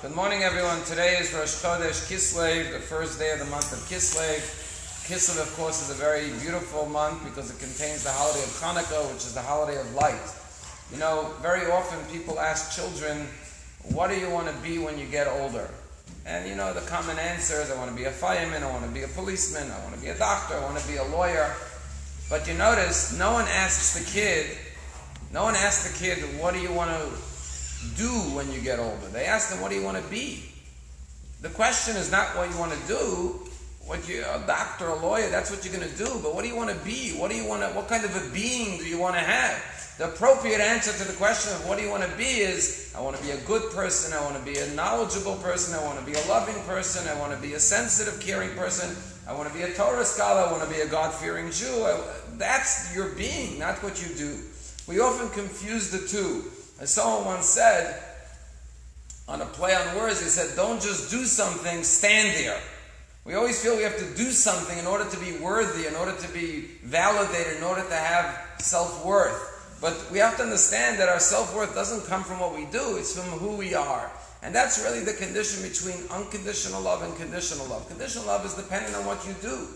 Good morning, everyone. Today is Rosh Chodesh Kislev, the first day of the month of Kislev. Kislev, of course, is a very beautiful month because it contains the holiday of Hanukkah, which is the holiday of light. You know, very often people ask children, what do you want to be when you get older? And you know, the common answer is, I want to be a fireman, I want to be a policeman, I want to be a doctor, I want to be a lawyer. But you notice, no one asks the kid, what do you want to do when you get older? They ask them, what do you want to be? The question is not what you want to do, a doctor, a lawyer, that's what you're going to do, but what do you want to be? What kind of a being do you want to have? The appropriate answer to the question of what do you want to be is, I want to be a good person, I want to be a knowledgeable person, I want to be a loving person, I want to be a sensitive, caring person, I want to be a Torah scholar, I want to be a God-fearing Jew. That's your being, not what you do. We often confuse the two. As someone once said, on a play on words, he said, don't just do something, stand there. We always feel we have to do something in order to be worthy, in order to be validated, in order to have self-worth. But we have to understand that our self-worth doesn't come from what we do, it's from who we are. And that's really the condition between unconditional love and conditional love. Conditional love is dependent on what you do.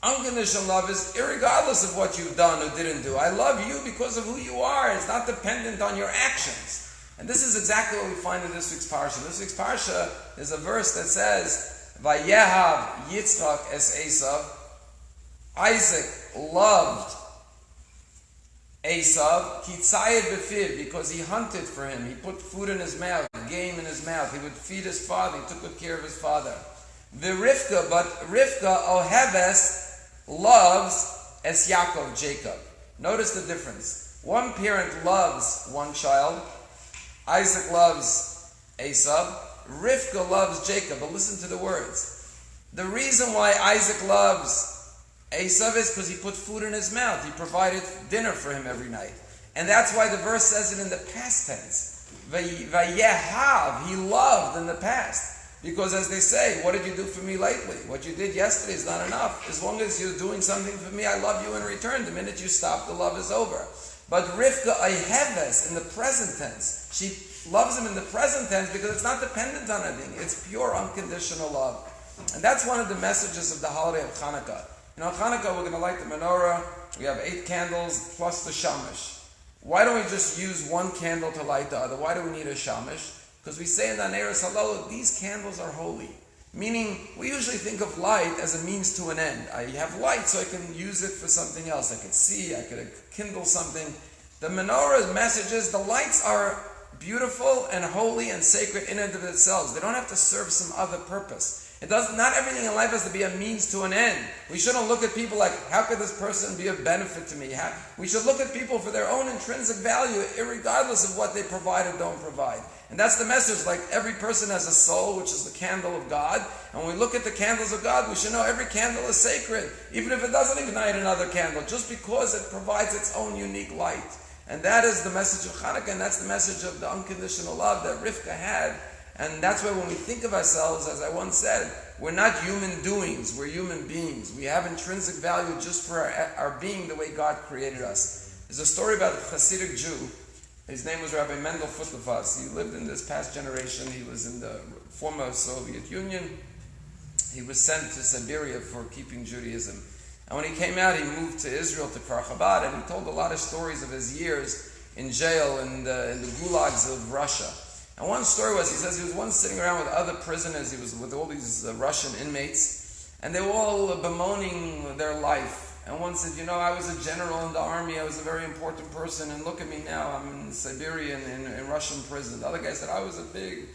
Unconditional love is irregardless of what you've done or didn't do. I love you because of who you are. It's not dependent on your actions. And this is exactly what we find in this week's Parsha. This week's Parsha is a verse that says, Vayehav Yitzchak es Esav. Isaac loved Esav, Kitzayed befiv, because he hunted for him. He put food in his mouth, game in his mouth. He would feed his father. He took good care of his father. The Rivka, but Rivka Oheves loves es Yaakov, Jacob. Notice the difference. One parent loves one child. Isaac loves Esav. Rivka loves Jacob. But listen to the words. The reason why Isaac loves Esav is because he put food in his mouth. He provided dinner for him every night. And that's why the verse says it in the past tense. Vayehav, he loved in the past. Because as they say, what did you do for me lately? What you did yesterday is not enough. As long as you're doing something for me, I love you in return. The minute you stop, the love is over. But Rivka Ayheves, in the present tense, she loves him in the present tense because it's not dependent on anything. It's pure unconditional love. And that's one of the messages of the holiday of Hanukkah. You know, Hanukkah, we're going to light the menorah. We have 8 candles plus the shamash. Why don't we just use one candle to light the other? Why do we need a shamash? Because we say in the Neres Halol, these candles are holy. Meaning, we usually think of light as a means to an end. I have light so I can use it for something else. I could see, I could kindle something. The menorah's message is the lights are beautiful and holy and sacred in and of themselves. They don't have to serve some other purpose. Not everything in life has to be a means to an end. We shouldn't look at people like, how could this person be of benefit to me? We should look at people for their own intrinsic value, irregardless of what they provide or don't provide. And that's the message, like every person has a soul, which is the candle of God. And when we look at the candles of God, we should know every candle is sacred, even if it doesn't ignite another candle, just because it provides its own unique light. And that is the message of Hanukkah, and that's the message of the unconditional love that Rivka had. And that's why when we think of ourselves, as I once said, we're not human doings, we're human beings. We have intrinsic value just for our being the way God created us. There's a story about a Hasidic Jew. His name was Rabbi Mendel Futlefas. He lived in this past generation. He was in the former Soviet Union. He was sent to Siberia for keeping Judaism. And when he came out, he moved to Israel, to Kfar Chabad, and he told a lot of stories of his years in jail in the gulags of Russia. And one story was, he says he was once sitting around with other prisoners. He was with all these Russian inmates, and they were all bemoaning their life. And one said, you know, I was a general in the army, I was a very important person, and look at me now, I'm in Siberia in Russian prison. The other guy said, I was a big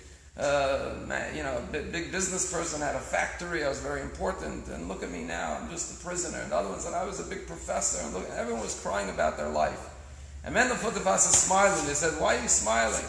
big business person, had a factory, I was very important, and look at me now, I'm just a prisoner. And the other one said, I was a big professor, and look, everyone was crying about their life. And Mendel Futlefas is smiling. They said, why are you smiling?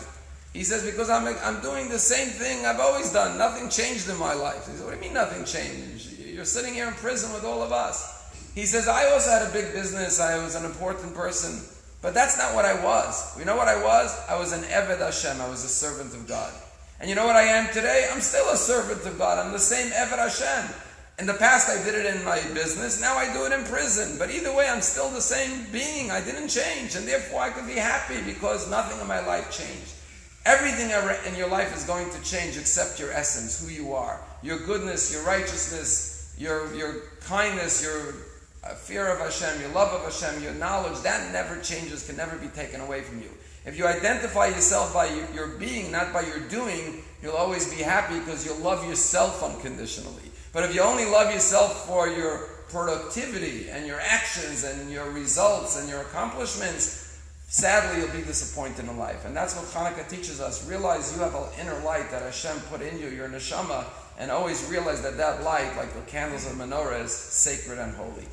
He says, because I'm doing the same thing I've always done. Nothing changed in my life. He says, what do you mean nothing changed? You're sitting here in prison with all of us. He says, I also had a big business. I was an important person. But that's not what I was. You know what I was? I was an Eved Hashem. I was a servant of God. And you know what I am today? I'm still a servant of God. I'm the same Eved Hashem. In the past, I did it in my business. Now I do it in prison. But either way, I'm still the same being. I didn't change. And therefore, I can be happy because nothing in my life changed. Everything in your life is going to change except your essence, who you are. Your goodness, your righteousness, your kindness, your fear of Hashem, your love of Hashem, your knowledge, that never changes, can never be taken away from you. If you identify yourself by your being, not by your doing, you'll always be happy because you'll love yourself unconditionally. But if you only love yourself for your productivity and your actions and your results and your accomplishments, sadly you'll be disappointed in life. And that's what Hanukkah teaches us. Realize you have an inner light that Hashem put in you, your neshama, and always realize that light, like the candles of the menorah, is sacred and holy.